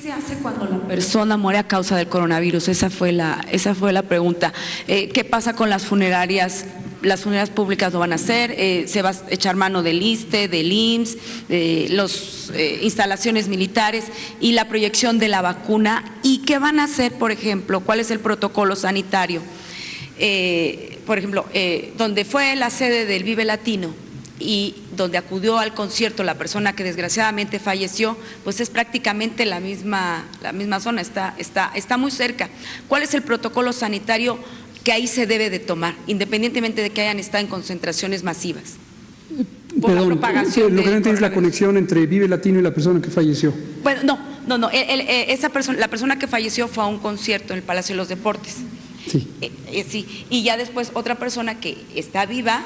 se hace cuando la persona muere a causa del coronavirus? Esa fue la pregunta. ¿Qué pasa con las funerarias? ¿Las funerarias públicas lo van a hacer? ¿Se va a echar mano del ISSSTE, del IMSS, de las instalaciones militares y la proyección de la vacuna? ¿Y qué van a hacer, por ejemplo? ¿Cuál es el protocolo sanitario? Por ejemplo, donde fue la sede del Vive Latino y donde acudió al concierto la persona que desgraciadamente falleció, pues es prácticamente la misma zona, está muy cerca. ¿Cuál es el protocolo sanitario que ahí se debe de tomar, independientemente de que hayan estado en concentraciones masivas? Perdón, lo que no entiendo es la conexión entre Vive Latino y la persona que falleció. Bueno, no, la persona que falleció fue a un concierto en el Palacio de los Deportes. Sí. Sí, y ya después otra persona que está viva,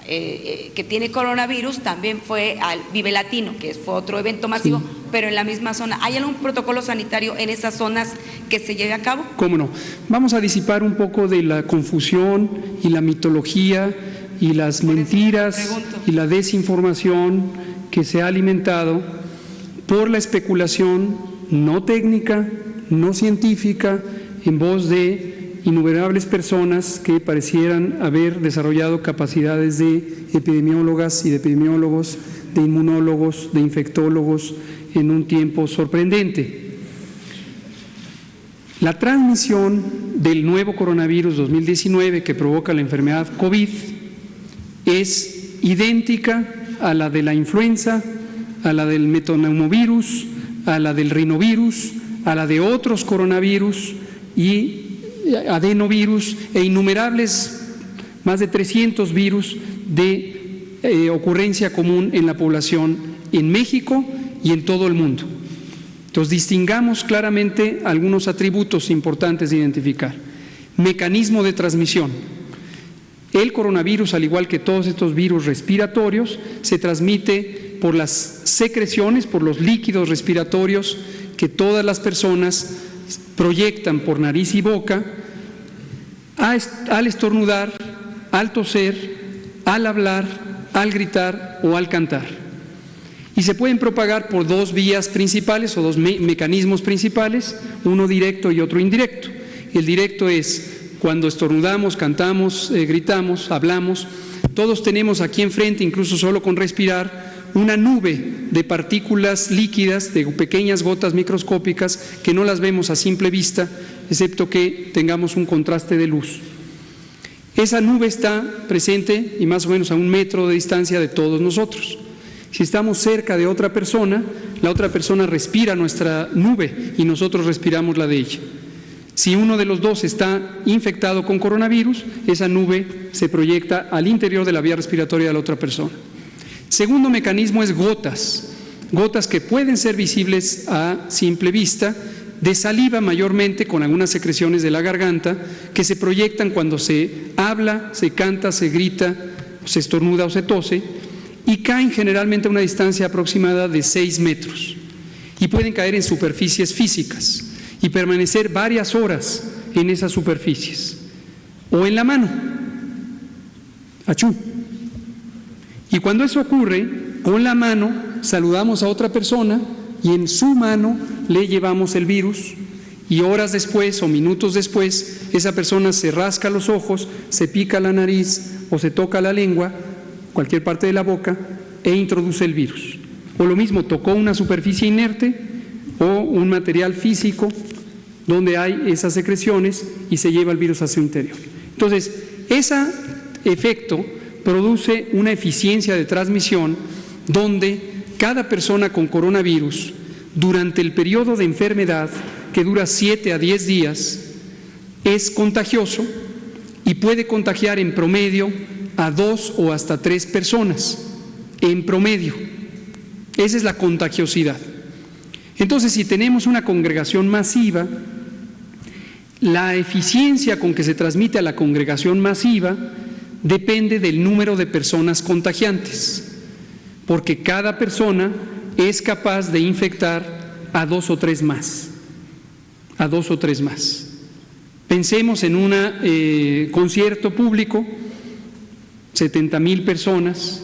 que tiene coronavirus, también fue al Vive Latino, que fue otro evento masivo, sí, pero en la misma zona. ¿Hay algún protocolo sanitario en esas zonas que se lleve a cabo? ¿Cómo no? Vamos a disipar un poco de la confusión y la mitología y las mentiras y la desinformación que se ha alimentado por la especulación no técnica, no científica, en voz de innumerables personas que parecieran haber desarrollado capacidades de epidemiólogas y de epidemiólogos, de inmunólogos, de infectólogos en un tiempo sorprendente. La transmisión del nuevo coronavirus 2019 que provoca la enfermedad COVID es idéntica a la de la influenza, a la del metoneumovirus, a la del rinovirus, a la de otros coronavirus y adenovirus e innumerables, más de 300 virus de ocurrencia común en la población en México y en todo el mundo. Entonces, distingamos claramente algunos atributos importantes de identificar. Mecanismo de transmisión. El coronavirus, al igual que todos estos virus respiratorios, se transmite por las secreciones, por los líquidos respiratorios que todas las personas proyectan por nariz y boca al estornudar, al toser, al hablar, al gritar o al cantar. Y se pueden propagar por dos vías principales o dos mecanismos principales, uno directo y otro indirecto. El directo es cuando estornudamos, cantamos, gritamos, hablamos. Todos tenemos aquí enfrente, incluso solo con respirar, una nube de partículas líquidas, de pequeñas gotas microscópicas que no las vemos a simple vista, excepto que tengamos un contraste de luz. Esa nube está presente y más o menos a 1 metro de distancia de todos nosotros. Si estamos cerca de otra persona, la otra persona respira nuestra nube y nosotros respiramos la de ella. Si uno de los dos está infectado con coronavirus, esa nube se proyecta al interior de la vía respiratoria de la otra persona. Segundo mecanismo es gotas que pueden ser visibles a simple vista, de saliva mayormente, con algunas secreciones de la garganta, que se proyectan cuando se habla, se canta, se grita, se estornuda o se tose, y caen generalmente a una distancia aproximada de 6 metros, y pueden caer en superficies físicas y permanecer varias horas en esas superficies, o en la mano. ¡Achú! Y cuando eso ocurre, con la mano saludamos a otra persona y en su mano le llevamos el virus, y horas después o minutos después esa persona se rasca los ojos, se pica la nariz o se toca la lengua, cualquier parte de la boca, e introduce el virus. O lo mismo, tocó una superficie inerte o un material físico donde hay esas secreciones y se lleva el virus a su interior. Entonces, ese efecto produce una eficiencia de transmisión donde cada persona con coronavirus, durante el periodo de enfermedad, que dura 7 a 10 días, es contagioso y puede contagiar en promedio a 2 o hasta 3 personas, en promedio. Esa es la contagiosidad. Entonces, si tenemos una congregación masiva, la eficiencia con que se transmite a la congregación masiva depende del número de personas contagiantes, porque cada persona es capaz de infectar a 2 o 3 más, a 2 o 3 más. Pensemos en un concierto público, 70,000 personas,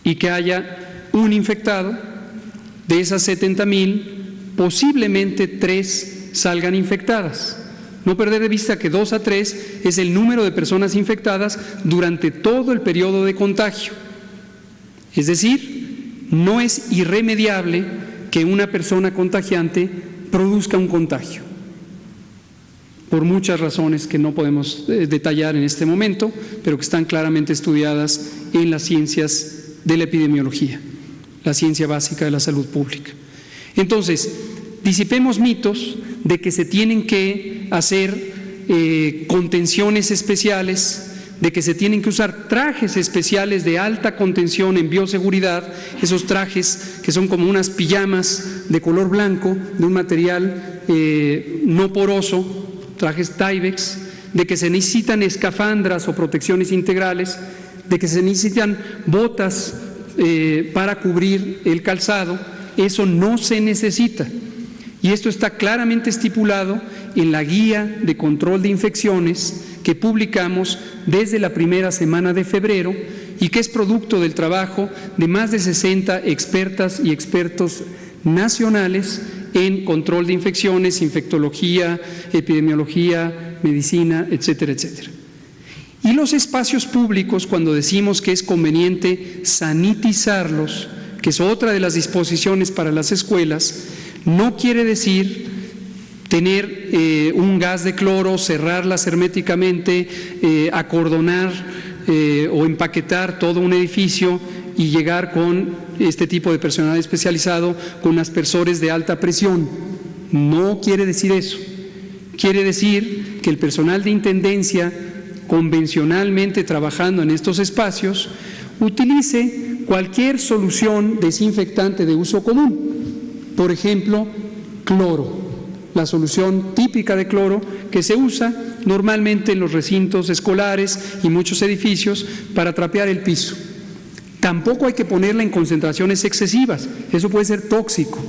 y que haya un infectado. De esas 70,000, posiblemente 3 salgan infectadas. No perder de vista que 2 a 3 es el número de personas infectadas durante todo el periodo de contagio. Es decir, no es irremediable que una persona contagiante produzca un contagio, por muchas razones que no podemos detallar en este momento, pero que están claramente estudiadas en las ciencias de la epidemiología, la ciencia básica de la salud pública. Entonces, disipemos mitos de que se tienen que hacer contenciones especiales, de que se tienen que usar trajes especiales de alta contención en bioseguridad, esos trajes que son como unas pijamas de color blanco, de un material no poroso, trajes Tyvek, de que se necesitan escafandras o protecciones integrales, de que se necesitan botas para cubrir el calzado. Eso no se necesita. Y esto está claramente estipulado en la guía de control de infecciones que publicamos desde la primera semana de febrero y que es producto del trabajo de más de 60 expertas y expertos nacionales en control de infecciones, infectología, epidemiología, medicina, etcétera, etcétera. Y los espacios públicos, cuando decimos que es conveniente sanitizarlos, que es otra de las disposiciones para las escuelas, no quiere decir tener un gas de cloro, cerrarlas herméticamente, acordonar o empaquetar todo un edificio y llegar con este tipo de personal especializado con aspersores de alta presión. No quiere decir eso. Quiere decir que el personal de intendencia, convencionalmente trabajando en estos espacios, utilice cualquier solución desinfectante de uso común. Por ejemplo, cloro, la solución típica de cloro que se usa normalmente en los recintos escolares y muchos edificios para trapear el piso. Tampoco hay que ponerla en concentraciones excesivas, eso puede ser tóxico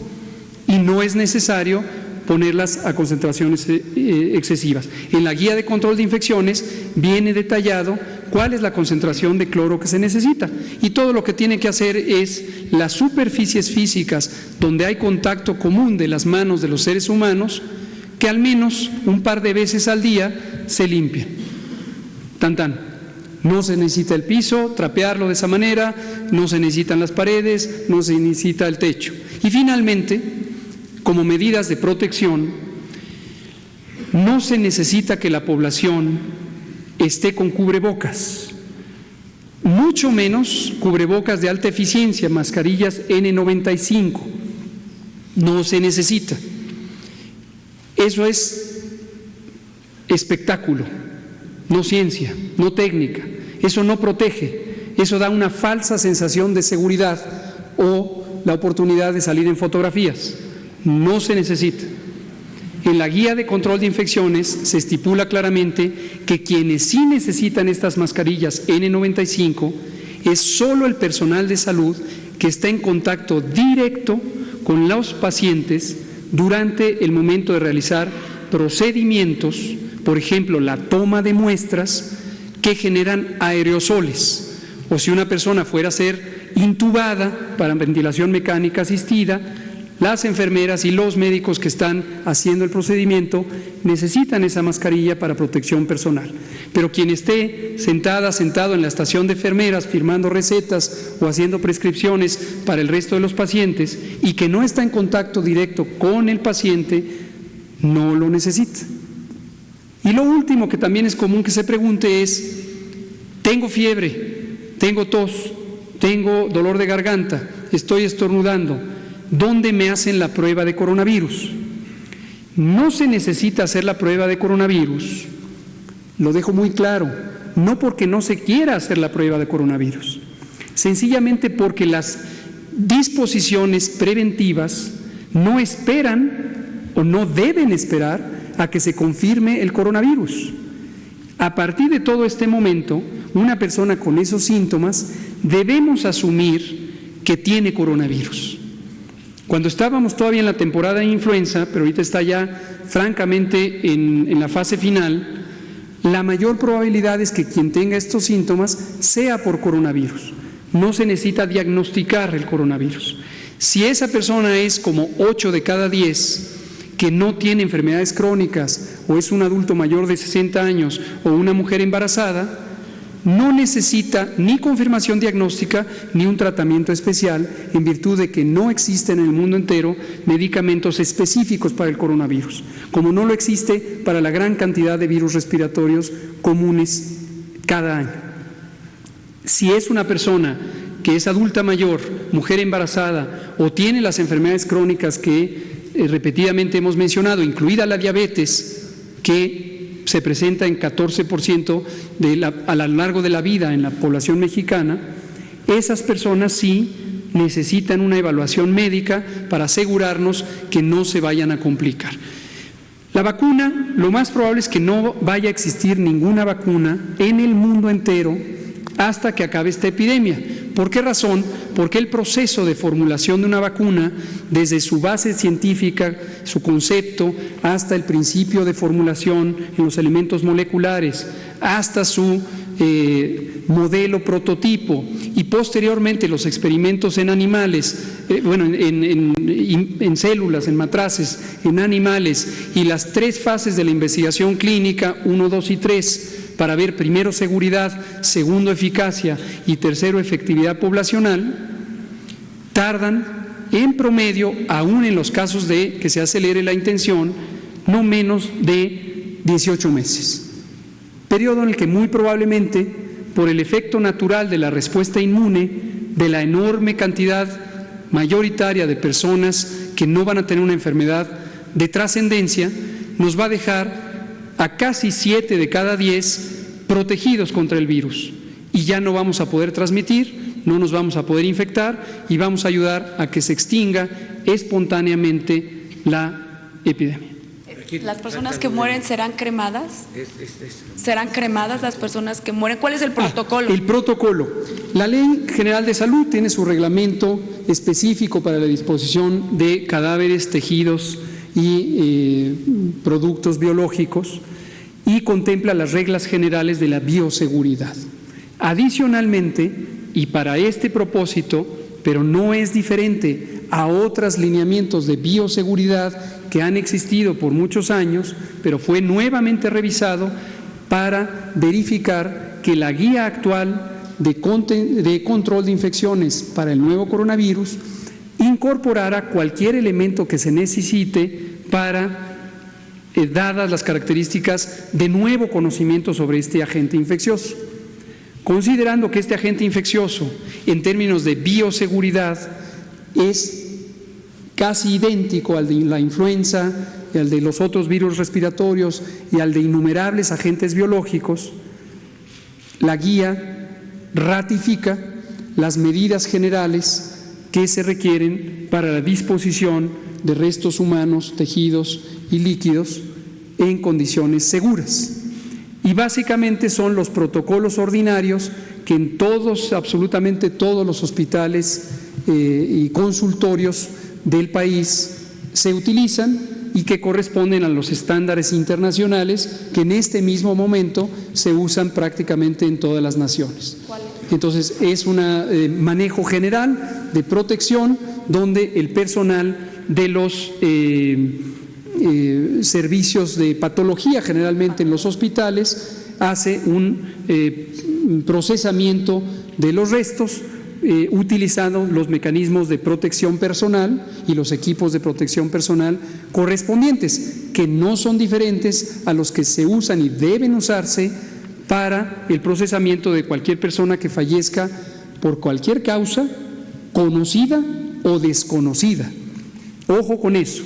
y no es necesario ponerlas a concentraciones excesivas. En la guía de control de infecciones viene detallado cuál es la concentración de cloro que se necesita y todo lo que tiene que hacer es las superficies físicas donde hay contacto común de las manos de los seres humanos, que al menos un par de veces al día se limpien. Tan tan. No se necesita el piso, trapearlo de esa manera, no se necesitan las paredes, no se necesita el techo. Y finalmente, como medidas de protección, no se necesita que la población esté con cubrebocas, mucho menos cubrebocas de alta eficiencia, mascarillas N95, no se necesita. Eso es espectáculo, no ciencia, no técnica, eso no protege, eso da una falsa sensación de seguridad o la oportunidad de salir en fotografías, no se necesita. En la guía de control de infecciones se estipula claramente que quienes sí necesitan estas mascarillas N95 es solo el personal de salud que está en contacto directo con los pacientes durante el momento de realizar procedimientos, por ejemplo, la toma de muestras que generan aerosoles, o si una persona fuera a ser intubada para ventilación mecánica asistida, las enfermeras y los médicos que están haciendo el procedimiento necesitan esa mascarilla para protección personal. Pero quien esté sentado en la estación de enfermeras firmando recetas o haciendo prescripciones para el resto de los pacientes y que no está en contacto directo con el paciente, no lo necesita. Y lo último que también es común que se pregunte es: tengo fiebre, tengo tos, tengo dolor de garganta, estoy estornudando, ¿dónde me hacen la prueba de coronavirus? No se necesita hacer la prueba de coronavirus, lo dejo muy claro, no porque no se quiera hacer la prueba de coronavirus, sencillamente porque las disposiciones preventivas no esperan o no deben esperar a que se confirme el coronavirus. A partir de todo este momento, una persona con esos síntomas debemos asumir que tiene coronavirus. Cuando estábamos todavía en la temporada de influenza, pero ahorita está ya francamente en la fase final, la mayor probabilidad es que quien tenga estos síntomas sea por coronavirus. No se necesita diagnosticar el coronavirus. Si esa persona es como 8 de cada 10 que no tiene enfermedades crónicas, o es un adulto mayor de 60 años o una mujer embarazada, no necesita ni confirmación diagnóstica ni un tratamiento especial, en virtud de que no existen en el mundo entero medicamentos específicos para el coronavirus, como no lo existe para la gran cantidad de virus respiratorios comunes cada año. Si es una persona que es adulta mayor, mujer embarazada o tiene las enfermedades crónicas que repetidamente hemos mencionado, incluida la diabetes, que se presenta en 14% a lo largo de la vida en la población mexicana, esas personas sí necesitan una evaluación médica para asegurarnos que no se vayan a complicar. La vacuna, lo más probable es que no vaya a existir ninguna vacuna en el mundo entero hasta que acabe esta epidemia. ¿Por qué razón? Porque el proceso de formulación de una vacuna, desde su base científica, su concepto, hasta el principio de formulación en los elementos moleculares, hasta su modelo prototipo y posteriormente los experimentos en animales, en células, en matraces, en animales, y las 3 fases de la investigación clínica, 1, 2 y 3, para ver primero seguridad, segundo eficacia y tercero efectividad poblacional, tardan en promedio, aún en los casos de que se acelere la intención, no menos de 18 meses. Periodo en el que muy probablemente, por el efecto natural de la respuesta inmune, de la enorme cantidad mayoritaria de personas que no van a tener una enfermedad de trascendencia, nos va a dejar a casi 7 de cada 10 protegidos contra el virus, y ya no vamos a poder transmitir, no nos vamos a poder infectar y vamos a ayudar a que se extinga espontáneamente la epidemia. ¿Las personas que mueren serán cremadas? ¿Serán cremadas las personas que mueren? ¿Cuál es el protocolo? El protocolo. La Ley General de Salud tiene su reglamento específico para la disposición de cadáveres, tejidos y productos biológicos, y contempla las reglas generales de la bioseguridad. Adicionalmente, y para este propósito, pero no es diferente a otros lineamientos de bioseguridad que han existido por muchos años, pero fue nuevamente revisado para verificar que la guía actual de control de infecciones para el nuevo coronavirus incorporara cualquier elemento que se necesite para, dadas las características de nuevo conocimiento sobre este agente infeccioso. Considerando que este agente infeccioso, en términos de bioseguridad, es casi idéntico al de la influenza, y al de los otros virus respiratorios y al de innumerables agentes biológicos, la guía ratifica las medidas generales que se requieren para la disposición de restos humanos, tejidos y líquidos en condiciones seguras. Y básicamente son los protocolos ordinarios que en todos, absolutamente todos los hospitales y consultorios del país se utilizan y que corresponden a los estándares internacionales que en este mismo momento se usan prácticamente en todas las naciones. Entonces es un manejo general de protección donde el personal de los servicios de patología, generalmente en los hospitales, hace un procesamiento de los restos utilizando los mecanismos de protección personal y los equipos de protección personal correspondientes, que no son diferentes a los que se usan y deben usarse para el procesamiento de cualquier persona que fallezca por cualquier causa, conocida o desconocida. Ojo con eso.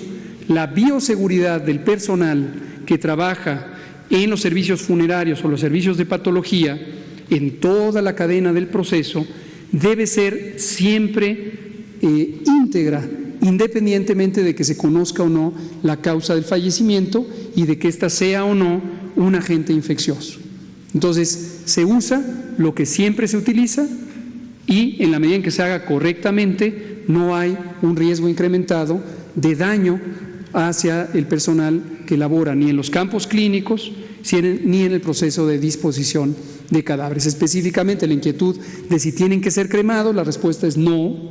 La bioseguridad del personal que trabaja en los servicios funerarios o los servicios de patología, en toda la cadena del proceso, debe ser siempre íntegra, independientemente de que se conozca o no la causa del fallecimiento y de que ésta sea o no un agente infeccioso. Entonces, se usa lo que siempre se utiliza y en la medida en que se haga correctamente, no hay un riesgo incrementado de daño hacia el personal que labora ni en los campos clínicos ni en el proceso de disposición de cadáveres. Específicamente la inquietud de si tienen que ser cremados, la respuesta es no.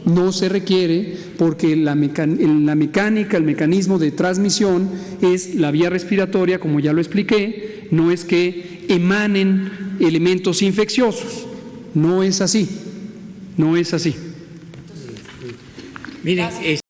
no se requiere porque la mecánica, el mecanismo de transmisión es la vía respiratoria, como ya lo expliqué, no es que emanen elementos infecciosos, no es así, no es así. Miren,